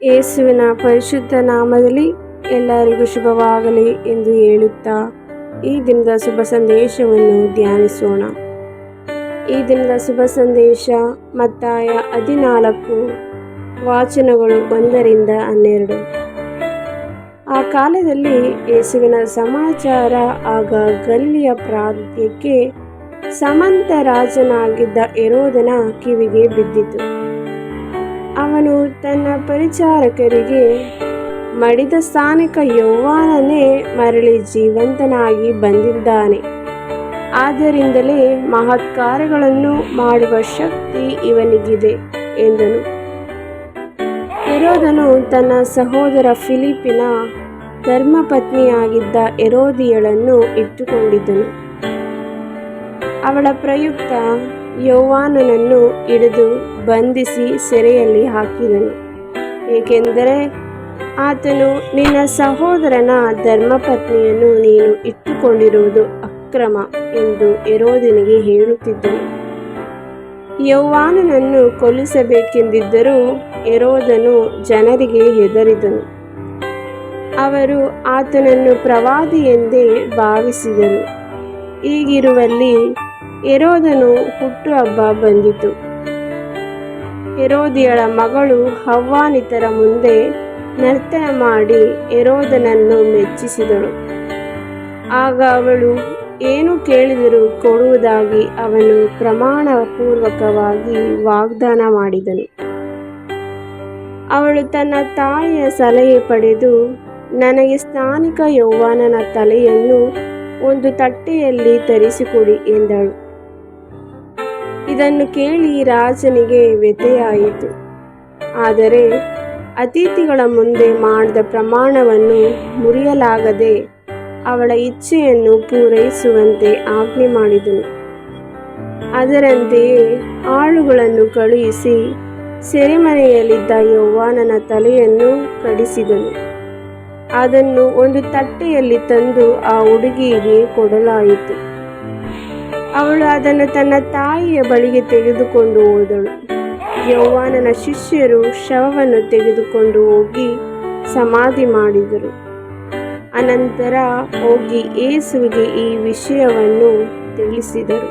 ಯೇಸುವಿನ ಪರಿಶುದ್ಧ ನಾಮದಲ್ಲಿ ಎಲ್ಲರಿಗೂ ಶುಭವಾಗಲಿ ಎಂದು ಹೇಳುತ್ತಾ ಈ ದಿನದ ಶುಭ ಸಂದೇಶವನ್ನು ಧ್ಯಾನಿಸೋಣ. ಈ ದಿನದ ಶುಭ ಸಂದೇಶ ಮತ್ತಾಯ 14 ವಾಚನಗಳು 1-12. ಆ ಕಾಲದಲ್ಲಿ ಯೇಸುವಿನ ಸಮಾಚಾರ ಆಗ ಗಲಿಲಿಯ ಪ್ರಾಂತ್ಯಕ್ಕೆ ಸಮಂತ ರಾಜನಾಗಿದ್ದ ಹೆರೋದನ ಕಿವಿಗೆ ಬಿದ್ದಿತು. ಅವನು ತನ್ನ ಪರಿಚಾರಕರಿಗೆ, ಮಡಿದ ಸ್ಥಾನಿಕ ಯೋಹಾನನೇ ಮರಳಿ ಜೀವಂತನಾಗಿ ಬಂದಿದ್ದಾನೆ, ಆದ್ದರಿಂದಲೇ ಮಹತ್ಕಾರ್ಯಗಳನ್ನು ಮಾಡುವ ಶಕ್ತಿ ಇವನಿಗಿದೆ ಎಂದನು. ಹೆರೋದನು ತನ್ನ ಸಹೋದರ ಫಿಲಿಪ್ಪನ ಧರ್ಮಪತ್ನಿಯಾಗಿದ್ದ ಹೆರೋದಿಯಳನ್ನು ಇಟ್ಟುಕೊಂಡಿದ್ದನು. ಅವಳ ಪ್ರಯುಕ್ತ ಯೋಹಾನನನ್ನು ಹಿಡಿದು ಬಂಧಿಸಿ ಸೆರೆಯಲ್ಲಿ ಹಾಕಿದನು. ಏಕೆಂದರೆ ಆತನು, ನಿನ್ನ ಸಹೋದರನ ಧರ್ಮಪತ್ನಿಯನ್ನು ನೀನು ಇಟ್ಟುಕೊಂಡಿರುವುದು ಅಕ್ರಮ ಎಂದು ಹೆರೋದನಿಗೆ ಹೇಳುತ್ತಿದ್ದನು. ಯೋಹಾನನನ್ನು ಕೊಲ್ಲಿಸಬೇಕೆಂದಿದ್ದರೂ ಹೆರೋದನು ಜನರಿಗೆ ಹೆದರಿದನು. ಅವರು ಆತನನ್ನು ಪ್ರವಾದಿ ಎಂದೇ ಭಾವಿಸಿದರು. ಹೀಗಿರುವಲ್ಲಿ ಹೆರೋದನು ಹುಟ್ಟುಹಬ್ಬ ಬಂದಿತು. ಹೆರೋದಿಯಳ ಮಗಳು ಹವ್ವಾನಿತರ ಮುಂದೆ ನರ್ತನ ಮಾಡಿ ಹೆರೋದನನ್ನು ಮೆಚ್ಚಿಸಿದಳು. ಆಗ ಅವಳು ಏನು ಕೇಳಿದರೂ ಕೊಡುವುದಾಗಿ ಅವನು ಪ್ರಮಾಣಪೂರ್ವಕವಾಗಿ ವಾಗ್ದಾನ ಮಾಡಿದನು. ಅವಳು ತನ್ನ ತಾಯಿಯ ಸಲಹೆ ಪಡೆದು, ನನಗೆ ಸ್ಥಾನಿಕ ಯೋಹಾನನ ತಲೆಯನ್ನು ಒಂದು ತಟ್ಟೆಯಲ್ಲಿ ತರಿಸಿಕೊಡಿ ಎಂದಳು. ಇದನ್ನು ಕೇಳಿ ರಾಜನಿಗೆ ವ್ಯಥೆಯಾಯಿತು. ಆದರೆ ಅತಿಥಿಗಳ ಮುಂದೆ ಮಾಡಿದ ಪ್ರಮಾಣವನ್ನು ಮುರಿಯಲಾಗದೆ ಅವಳ ಇಚ್ಛೆಯನ್ನು ಪೂರೈಸುವಂತೆ ಆಜ್ಞೆ ಮಾಡಿದನು. ಅದರಂತೆಯೇ ಆಳುಗಳನ್ನು ಕಳುಹಿಸಿ ಸೆರೆಮನೆಯಲ್ಲಿದ್ದ ಯೋಹಾನನ ತಲೆಯನ್ನು ಕಡಿಸಿದನು. ಅದನ್ನು ಒಂದು ತಟ್ಟೆಯಲ್ಲಿ ತಂದು ಆ ಹುಡುಗಿಗೆ ಕೊಡಲಾಯಿತು. ಅವಳು ಅದನ್ನು ತನ್ನ ತಾಯಿಯ ಬಳಿಗೆ ತೆಗೆದುಕೊಂಡು ಹೋದಳು. ಯೋಹಾನನ ಶಿಷ್ಯರು ಶವವನ್ನು ತೆಗೆದುಕೊಂಡು ಹೋಗಿ ಸಮಾಧಿ ಮಾಡಿದರು. ಅನಂತರ ಹೋಗಿ ಯೇಸುವಿಗೆ ಈ ವಿಷಯವನ್ನು ತಿಳಿಸಿದರು.